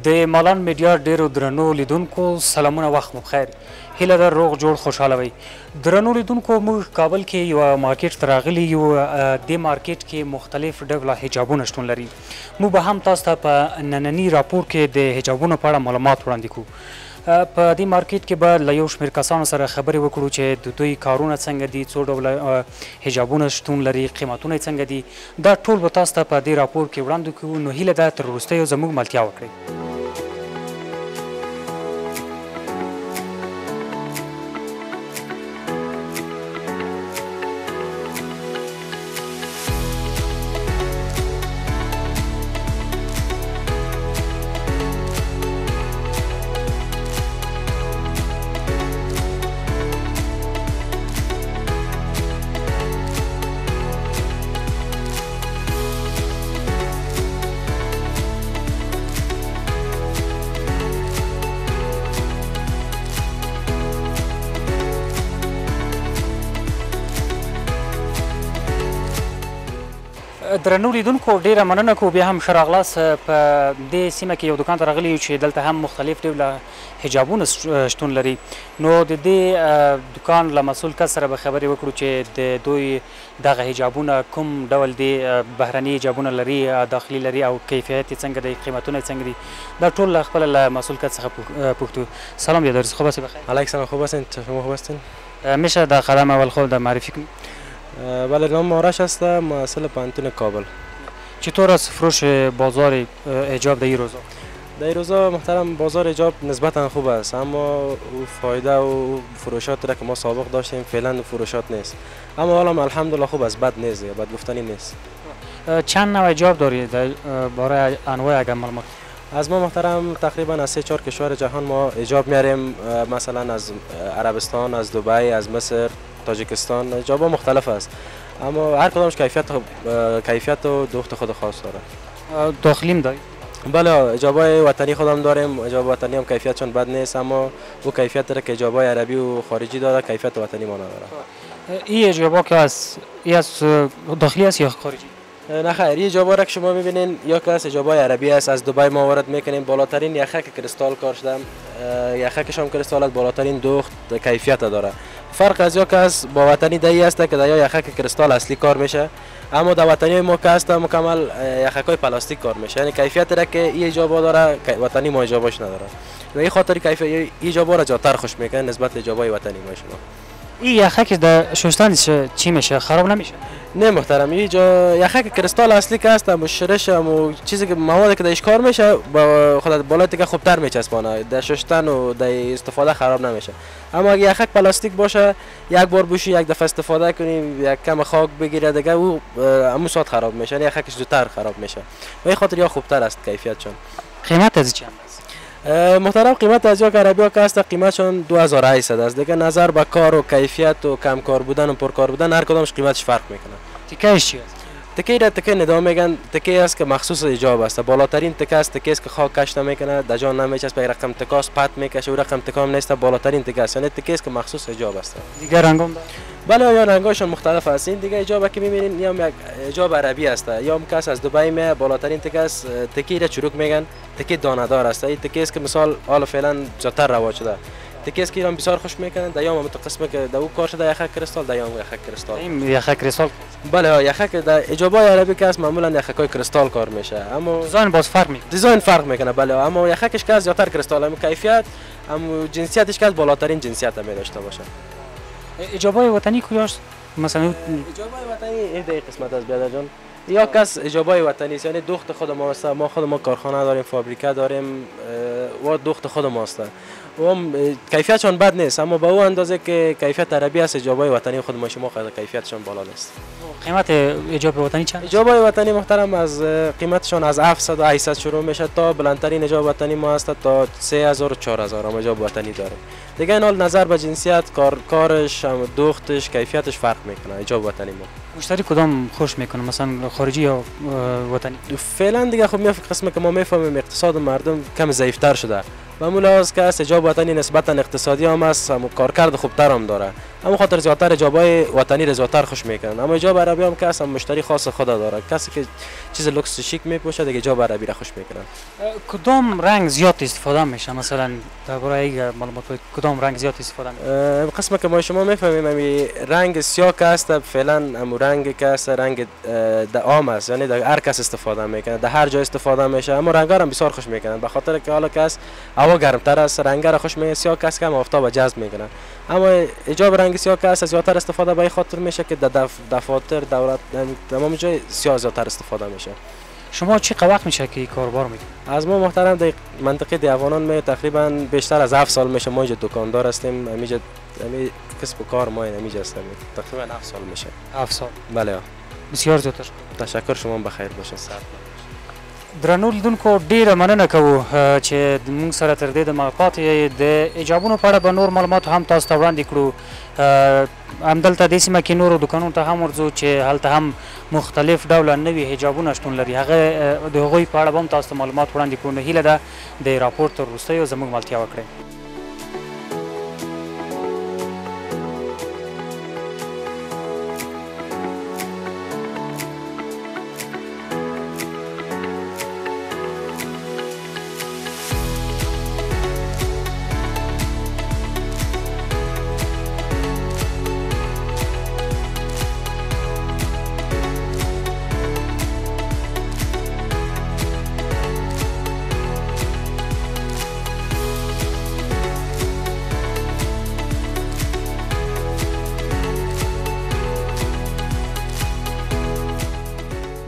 د مالان میډیا ډیرو درنو لیدونکو سلامونه وخت مو بخیر هیله ده روغ جوړ خوشحاله وئ درنو لیدونکو موږ کابل کې یو مارکیټ ته راغلي یو دې مارکیټ کې مختلف ډوله حجابونه شتون لري موږ به هم تاسو ته په ننني راپور کې د حجابونو په اړه معلومات وړاندې کوو په دې مارکیټ کې به له یو شمېر کسانو سره خبرې وکړو چې د دوی کارونه څنګه دي څو ډوله حجابونه شتون لري قیمتونه یې څنګه دي دا ټول به تاسو ته په دې راپور کې وړاندې کوو نو هیله ده تر وروستیو زموږ ملتیا وکړئ درنو لیدونکو ډیره مننه کوو بیا هم ښه راغلاست په دې سیمه کې یو دوکان ته راغلي یو چې دلته هم مختلف ډوله حجابونه شتون لري نو د دې دوکان له مسؤل کس سره به خبرې وکړو چې د دوی دغه حجابونه کوم ډول دي بهرني حجابونه لري داخلي لري او کیفیت یې څنګه دی قیمتونه یې څنګه دي دا ټول له خپله له مسؤل کس څخه پوښتو سلام بیادرز خوب هستی بخیر علیک سلام خوب هستین شما خوب هستین میشه در قدم اول خود معرفی کنید بله نام آرش هستم محصل پانتون کابل چطور است فروش بازار حجاب در این روزا؟ در این روزا محترم بازار حجاب نسبتا خوب است اما فایده و فروشات را که ما سابق داشتیم فعلا فروشات نیست اما حالا الحمدلله خوب است بد نیست بد گفتنی نیست چند نوع حجاب دارید برای انواع اگر معلومات از ما محترم تقریبا از 3-4 کشور جهان ما حجاب میاریم مثلا از عربستان از دبی از مصر تاجیکستان حجاب مختلف است اما هر کدامش کیفیت و دوخت خود خاص داره داخلیم دارید بله حجابای وطنی خودم داریم حجاب وطنی هم کیفیتشون بد نیست اما او کیفیت داره که حجابای عربی و خارجی داره کیفیت وطنی ما نداره این حجابا که از داخلی است یا خارجی نه خیر این حجابا را که شما میبینین یا که از حجابای عربی است از دبی ما وارد میکنیم بالاترین یخک کریستال کار شده یخکش هم کریستال است بالاترین دوخت کیفیت داره فرق از یا که از با وطنی دایی است که در یخک کریستال اصلی کار میشه اما در وطنی ما که است مکمل یخکای پلاستیک کار میشه یعنی کیفیت را که این حجابا داره وطنی ما حجاباش نداره و این خاطر کیفیت این حجابا را جاتر خوش میکنه نسبت حجابای وطنی ما شما این یخک در شستن چی میشه خراب نمیشه نه محترم این یخک کریستال اصلی که هست مشرش و چیزی که مواد که درش کار میشه با خود بالای دیگه خوبتر میچسبانه در شستن و در استفاده خراب نمیشه اما اگه یخک پلاستیک باشه یک بار بوشی یک دفعه استفاده کنیم یک کم خاک بگیره دیگه او همون ساعت خراب میشه یعنی یخکش زودتر خراب میشه و این خاطر یا خوبتر است کیفیتشون قیمت از چند است محترم قیمت از یک عربی که هست قیمتشون 2800 است دیگه نظر به کار و کیفیت و کم کار بودن و پر کار بودن هر کدامش قیمتش فرق میکنه تکهش چی است تکه را تکه ندا میگن تکه است که مخصوص حجاب است بالاترین تکه است تکه است که خاک کش نمیکنه در جان نمیچسبه به رقم تکاس پت میکشه و رقم تکام نیست بالاترین تکه است یعنی تکه است که مخصوص حجاب است دیگه رنگام بله یا رنگاشون مختلف است این دیگه حجاب که میبینین یا یک حجاب عربی است یا هم کس از دبی می بالاترین تکه است تکه را چروک میگن تکه دانه دار است این تکه است که مثال حالا فعلا زیادتر رواج شده تکه است که ایران بسیار خوش میکنن در یوم متقسمه که در او کار شده یخک کریستال در یوم یخک کریستال این یخک کریستال بله یخک در حجابای عربی که است معمولا یخکای کریستال کار میشه اما دیزاین باز فرق میکنه دیزاین فرق میکنه بله اما یخکش که از زیادتر کریستال اما کیفیت اما جنسیتش که از بالاترین جنسیت می داشته باشه حجابای وطنی کجاست مثلا حجابای وطنی این قسمت از بیادر جان یا کس حجابای وطنی است یعنی دوخت خود ما است ما خود ما کارخانه داریم فابریکه داریم و دوخت خود ما است و کیفیتشون بد نیست اما به او اندازه که کیفیت عربی است حجابای وطنی خود ما شما کیفیتشون بالا است قیمت حجاب وطنی چند حجابای وطنی محترم از قیمتشون از 700 و 800 شروع میشه تا بلندترین حجاب وطنی ما است تا 3000 و 4000 هم حجاب وطنی داریم دیگه این حال نظر به جنسیت کارش دوختش کیفیتش فرق میکنه حجاب وطنی ما مشتری کدام خوش میکنه مثلا خارجی یا وطنی فعلا دیگه خب قسمه که ما میفهمیم اقتصاد مردم کم ضعیفتر شده و ملاحظ که حجاب وطنی نسبتا اقتصادی هم است و کارکرد خوبتر هم داره اما خاطر زیاتر حجابای وطنی را زیاتر خوش میکنن. اما حجاب عربی هم که اصلا مشتری خاص خود داره، کسی که چیز لوکس شیک میپوشه دیگه حجاب عربی را خوش میکنن. کدام رنگ زیاد استفاده میشه؟ مثلا درباره این معلومات کدام رنگ زیاد استفاده میشه؟ قسمه که ما شما میفهمیم امی رنگ سیاه که است فعلا امو رنگ که است رنگ عام است، یعنی در هر کس استفاده میکنه، در هر جا استفاده میشه. اما رنگا هم بسیار خوش میکنن به خاطر که حالا کس هوا گرمتر است رنگ را خوش میکنه، سیاه کس که هم آفتاب جذب میکنه. اما حجاب رنگ سیاه که است زیادتر استفاده به خاطر میشه که در دفاتر دولت تمام جای سیاه زیادتر استفاده میشه. شما چی وقت میشه که کاربار میکنید؟ از ما محترم در منطقه دیوانان می تقریبا بیشتر از 7 سال میشه ما اینجا دکاندار هستیم. همینجا کسب و کار ما اینجا هستیم تقریبا 7 سال میشه. 7 سال. بله. بسیار زیاتر. تشکر، شما بخیر باشین. درنو لیدونکو ډیره مننه کوو چې موږ سره تر دې دمه پاتې د حجابونو په اړه به نور معلومات هم تاسو ته وړاندې کړو. همدلته دې سیمه کې نورو دوکانونو ته هم ورځو چې هلته هم مختلف ډوله نوي حجابونه شتون لري، هغه د هغوی په اړه به هم تاسو ته معلومات وړاندې کړو. نو هیله ده د راپور تر وروستیو زموږ ملتیا وکړئ.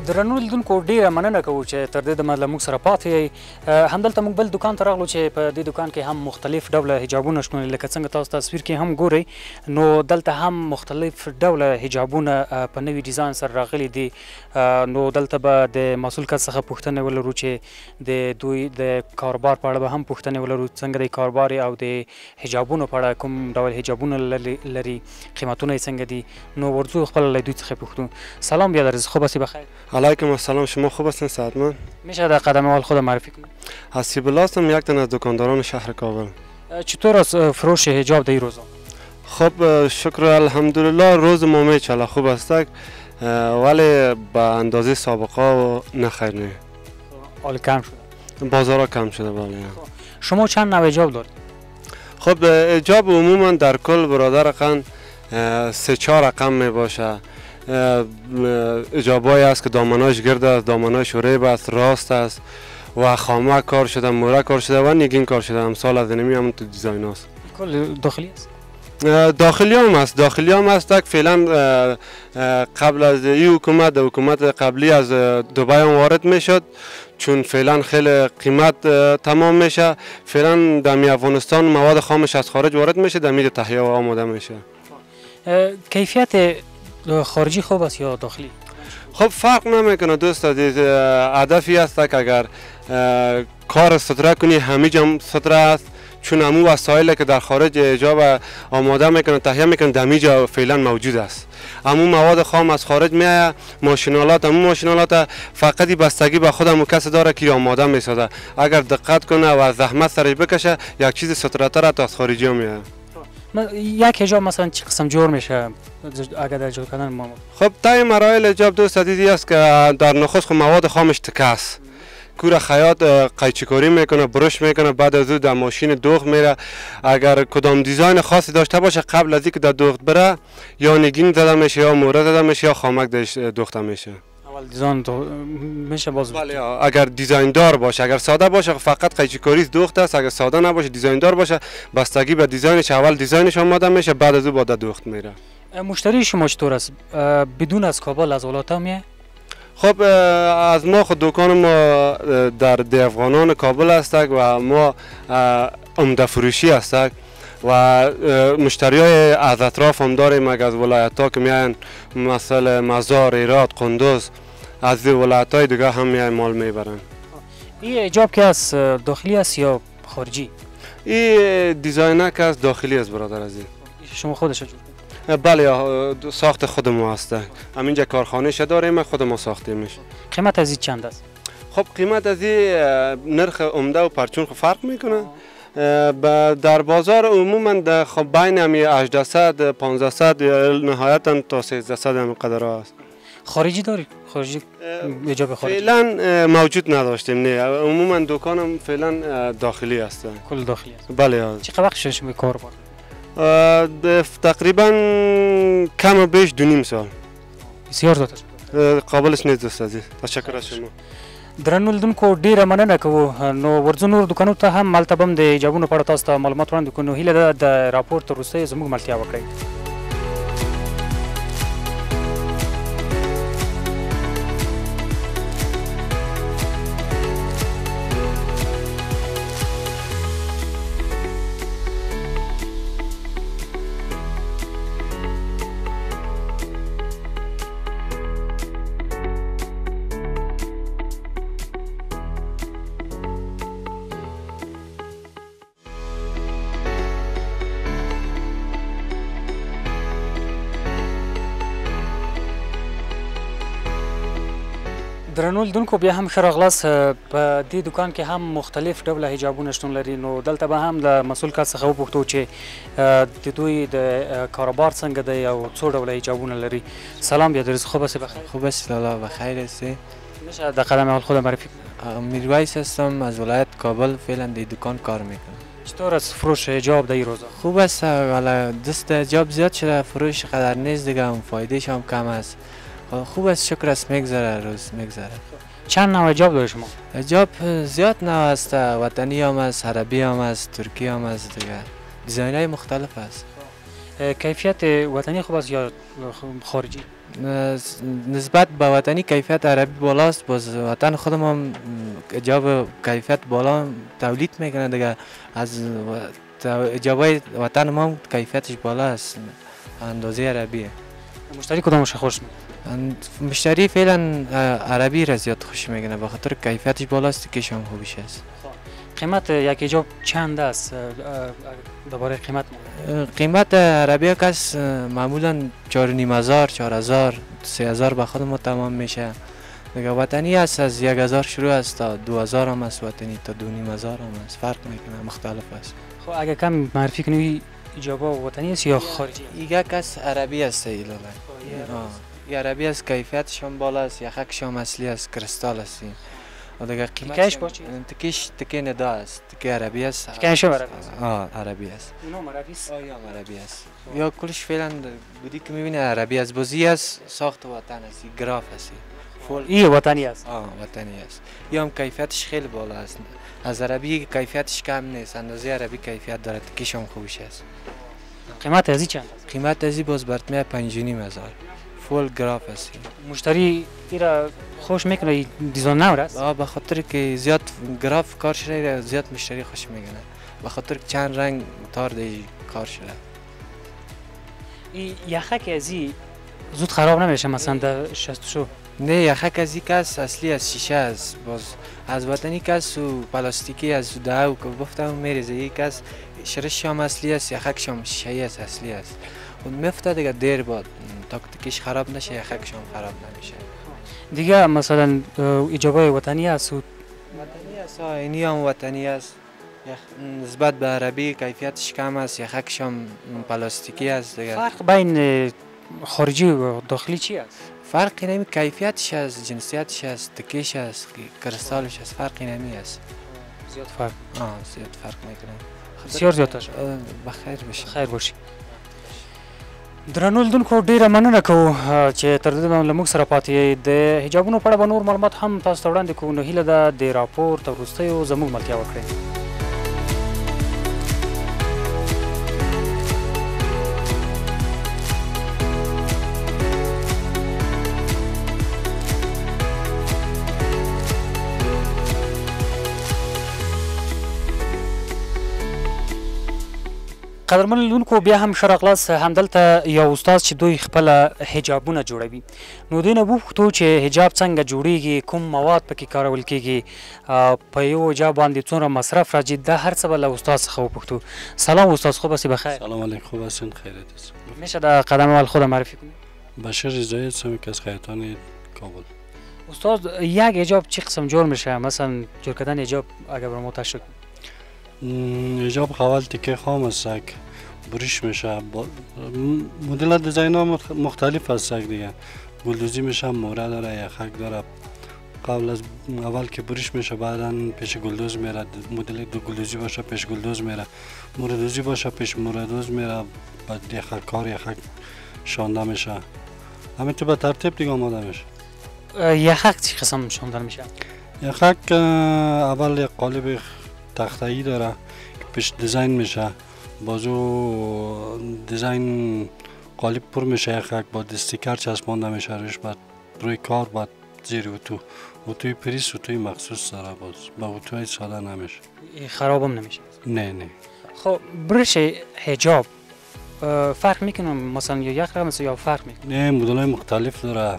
درنو لیدونکو ډیره مننه کوو چې تر دې دمه له موږ سره پاتې یئ. همدلته موږ بل دکان ته راغلو چې په دې دکان کې هم مختلف ډوله حجابونه شتون لکه څنګه تاسو تصویر کې هم ګورئ، نو دلته هم مختلف ډوله حجابونه په نوي ډیزاین سره راغلي دي. نو دلته به د مسؤل کس څخه پوښتنه ولرو چې د دوی د کاروبار په اړه به هم پوښتنې ولرو، څنګه د کاروبار او د حجابونو په اړه کوم ډول حجابونه لري، قیمتونه یې څنګه دي. نو ورځو خپل له دوی څخه پوښتو. سلام بیادر، خوب هستی بخیر؟ علیکم السلام، شما خوب هستین سعدمند؟ میشه در قدم اول خود معرفی کنید؟ حسیب الله هستم، یک تن از دکانداران شهر کابل. چطور از فروش حجاب در این روزا؟ خب شکر الحمدلله روز ما میچله خوب است، ولی به اندازه سابقه و نخیر نه. حال کم شده؟ بازارا کم شده بله. شما چند نوع حجاب دارید؟ خب حجاب عموما در کل برادر رقم 3-4 رقم می باشه. حجابایی است که دامناش گرد است، دامناش ریب است، راست است و خامه کار شده، موره کار شده و نگین کار شده. امثال از اینمی هم تو دیزاین است. کل داخلی است؟ داخلی هم است، داخلی هم است. که فعلا قبل از این حکومت قبلی از دبی هم وارد میشد، چون فعلا خیلی قیمت تمام میشه. فعلا در افغانستان مواد خامش از خارج وارد میشه، در میده تهیه و آماده میشه. کیفیت خارجی خوب است یا داخلی؟ خب فرق نمیکنه دوست عزیز. هدفی است که اگر کار ستره کنی همه جا ستره است، چون همو وسایلی که در خارج حجاب آماده میکنن تهیه میکنن در جا فعلا موجود است. همو مواد خام از خارج میاد، ماشینالات همو ماشینالات فقط بستگی به خود همو کس داره که آماده میسازه. اگر دقت کنه و زحمت سرش بکشه یک چیز ستره تر از خارجی میاد. یک حجاب مثلا چه قسم جور میشه اگر در جور کردن ما؟ خب طی مراحل حجاب دوست عزیزی است که در نخست مواد خامش تکه است. کور خیاط قیچیکاری میکنه، برش میکنه، بعد از او در ماشین دوخت میره. اگر کدام دیزاین خاصی داشته باشه قبل از اینکه در دوخت بره یا نگین زده میشه یا موره زده میشه یا خامک درش دوخته میشه. اول دیزاین میشه باز؟ بله اگر دیزاین دار باشه، اگر ساده باشه فقط قیچیکاری دوخته است. اگر ساده نباشه دیزاین دار باشه بستگی به دیزاینش اول دیزاینش آماده میشه بعد از او بعد دوخت میره. مشتری شما چطور است؟ بدون از کابل از ولایت میه؟ خب از ما خود دکان ما در دیوانان کابل است و ما عمده فروشی است و مشتری های از اطراف هم داریم. از ولایت ها که میاین مثل مزار، ایراد، قندوز، از ولایت های دیگه هم میاین مال میبرن. این حجاب که از داخلی است یا خارجی؟ این دیزاینه که از داخلی است برادر عزیز. شما خودش جور؟ بله ساخت خود ما است. همینجا کارخانه ش داریم خود ما ساختیمش. قیمت از این چند است؟ خب قیمت از این نرخ عمده و پرچون فرق میکنه. در بازار عموما خب بین همی 1800 1500 یا نهایتا تا 1300 هم قدر است. خارجی داری؟ خارجی ایجاب خارجی فعلا موجود نداشتیم، نه عموما دکانم فعلا داخلی است. کل داخلی است. بله. چقدر وقت شما به کار برد؟ تقریبا کم و بیش 2.5 سال. بسیار زیاد. قابلش نیست دوست عزیز. تشکر از شما. درنو لیدونکو ډیره مننه کوو. نو ورځو نور دکانو ته هم مالته به هم د ایجابونو په اړه تاسو ته معلومات وړاندې کړو. نو هیله ده د راپور تر وروسته زموږ ملتیا وکړئ. درنو لیدونکو بیا هم ښه راغلاست. په دې دکان کې هم مختلف ډوله حجابونه شتون لري. نو دلته به هم د مسؤل کس څخه وپوښتو چې د دوی د کاروبار څنګه دی او څو ډوله حجابونه لري. سلام بیادرز، خوب هستی؟ بخیر. خوب هستی لالا، بخیر هستی؟ میشه در قدم اول خودم معرفی کنم؟ میرویس هستم، از ولایت کابل. فعلا در دکان کار میکنم. چطور است فروش حجاب در این روزا؟ خوب است، حالا دست حجاب زیاد شده، فروش قدر نیست دیگه، فایدهش هم کم است. خوب است، شکر است، میگذره، روز میگذره. چند نوع حجاب داری شما؟ حجاب زیاد نوع است، وطنی هم است، عربی هم است، ترکی هم است دیگه، دیزاین های مختلف است. کیفیت وطنی خوب است یا خارجی؟ نسبت به وطنی کیفیت عربی بالاست، باز وطن خودم هم حجاب کیفیت بالا تولید میکنه دیگه. از حجابای وطن ما هم کیفیتش بالا است، اندازه عربیه. مشتری کدامش خوش میکنه؟ مشتری فعلا عربی را زیاد خوش میکنه، به خاطر کیفیتش بالاست، کش هم خوبش است. قیمت یک حجاب چند است؟ دوباره قیمت عربی کس معمولا 4500 4000 3000 به خود ما تمام میشه دیگه. وطنی است از 1000 شروع است تا 2000 هم است، وطنی تا 2500 هم است، فرق میکنه، مختلف است. خب اگه کم معرفی کنی حجاب وطنی است یا خارجی؟ یک کس عربی است ایلالا. عربی است، کیفیتش هم بالا است، یخکش هم اصلی است، کریستال است. و دیگه قیمتش تکیش تکی ندا است، تکی عربی است. تکیش عربی است. عربی است. اینم عربی است. یا عربی است. یا کلش فعلا بودی که میبینه عربی است، بازی است، ساخت وطن است، گراف است. این وطنی است. وطنی است. یا هم کیفیتش خیلی بالا است. از عربی کیفیتش کم نیست، اندازه عربی کیفیت داره، تکیش هم خوبش است. قیمت ازی چند است؟ قیمت ازی باز برتمه 5500 فول گراف است. مشتری ایرا خوش میکنه دیزاین نور است؟ به خاطر که زیاد گراف کار شده، زیاد مشتری خوش میکنه، به خاطر که چند رنگ تار دی کار شده. این یخک ازی زود خراب نمیشه مثلا در شستشو؟ نه، یخک ازی کس اصلی از شیشه است، باز از وطنی کس و پلاستیکی از داو که گفتم میریزه. یک کس شرش هم اصلی است، یخکش هم شیشه است، اصلی است. اون میفته دیگه دیر بعد تا تکیش خراب نشه، یخکش هم خراب نمیشه. دیگه مثلا ایجابای وطنی است؟ وطنی است، اینی هم وطنی است، نسبت به عربی کیفیتش کم است، یخکش هم پلاستیکی است دیگه. فرق بین خارجی و داخلی چی است؟ فرقی نمی، کیفیتش است، جنسیتش است، تکیش است، کریستالش است، فرقی نمی است. زیاد فرق؟ زیاد فرق میکنه. بسیار زیاد است. بخیر باشی. خیر باشی. درنو لیدونکو ډیره مننه کوو چې تر دې له موږ سره پاتې د حجابونو په اړه به نور معلومات هم تاسو ته وړاندې کوو. نو هیله ده د راپور تر وروستیو زموږ ملتیا وکړئ. قدرمن لیدونکو بیا هم ښه راغلاست. همدلته یو استاد چې دوی خپله حجابونه جوړوي. نو دوی نه وپوښتو چې حجاب څنګه جوړیږي، کوم مواد پکې کارول کیږي، په یو حجاب باندې څومره مصرف راځي، دا هر څه به له استاد څخه وپوښتو. سلام استاد، خوب هستی؟ بخیر. سلام علیکم، خوب هستین؟ خیریت است. میشه در قدم اول خودم معرفی کنی؟ بشیر رضایی هستم که از خیاطان کابل. استاد یک حجاب چه قسم جور میشه؟ مثلا جور کردن حجاب اگر برای ما تشریح کنید. حجاب اول تکه خام است سگ بریش میشه مدل دیزاین ها مختلف است سگ دیگه گلدوزی میشه موره داره یخک داره قبل از اول که بریش میشه بعدا پیش گلدوز میره مدل دو گلدوزی باشه پیش گلدوز میره موردوزی باشه پیش موردوز میره بعد یخک کار یخک شانده میشه همین تو به ترتیب دیگه آماده میشه یخک چی قسم شانده میشه؟ یخک اول یک قالب تخته‌ای داره که پیش دیزاین میشه بازو دیزاین قالب پر میشه یخک با استیکر چسبانده میشه روش بعد روی کار بعد زیر اتوی پریس اتوی مخصوص داره باز با اتوی ساده نمیشه خرابم نمیشه؟ نه خب برش حجاب فرق میکنه مثلا یا یک رقم یا فرق میکنه؟ نه مدل های مختلف داره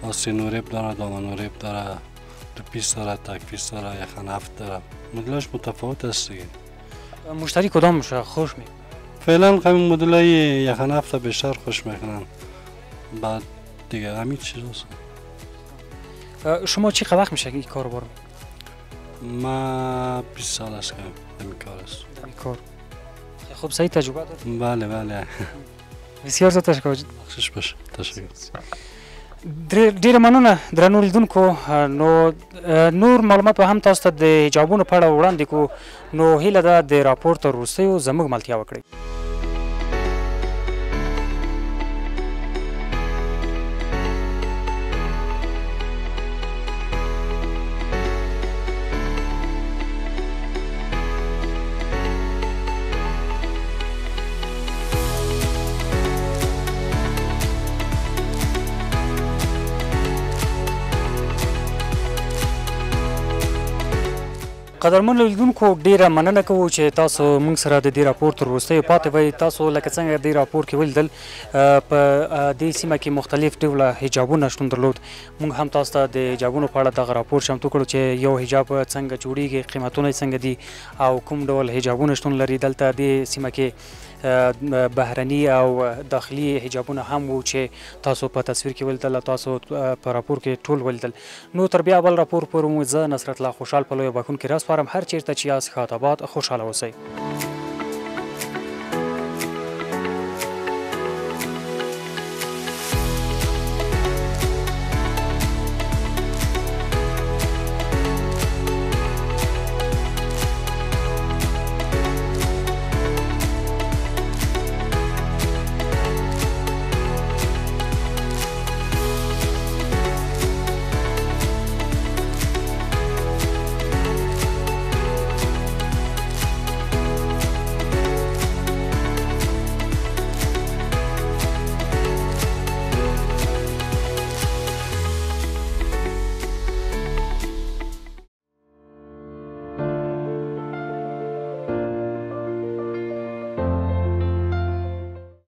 آستین و ریب داره دامن و ریب داره دو پیس داره تک پیس داره یخن هفت داره مدلش متفاوت است دیگه مشتری کدام میشه خوش میکنه؟ فعلا همین مدل های یخن هفت بیشتر خوش میکنن بعد دیگه همین چیز هست شما چی وقت میشه این کار رو ما 20 سال است که این کار است این کار خب صحیح تجربه دارید؟ بله بسیار زیاد تشکر بخشش باشه تشکر ډیر مننه درنو لیدونکو نو نور معلومات به هم تاسو ته د حجابونو په اړه وړاندې کو نو هیله ده د راپور تر وروستیو زموږ ملتیا وکړئ قدرمن لیدونکو ډیره مننه کوو چې تاسو موږ سره د دې راپور تر وروستیو پاتې وئ تاسو لکه څنګه د راپور کې ولیدل په دې سیمه کې مختلف ډوله حجابونه شتون درلود موږ هم تاسو ته د حجابونو په اړه دغه راپور چمتو کړو چې یو حجاب څنګه جوړیږي قیمتونه څنګه دي او کوم ډول حجابونه شتون لري دلته د سیمه کې بهرني او داخلي حجابونه هم وو چې تاسو په تصویر کې ولیدل تاسو په راپور کې ټول ولیدل نو تر بیا بل راپور پورې مو زه نصرت الله خوشحال په لویه بخښونکي راسپارم هر چیرته چې یاست ښاد آباد خوشحاله اوسئ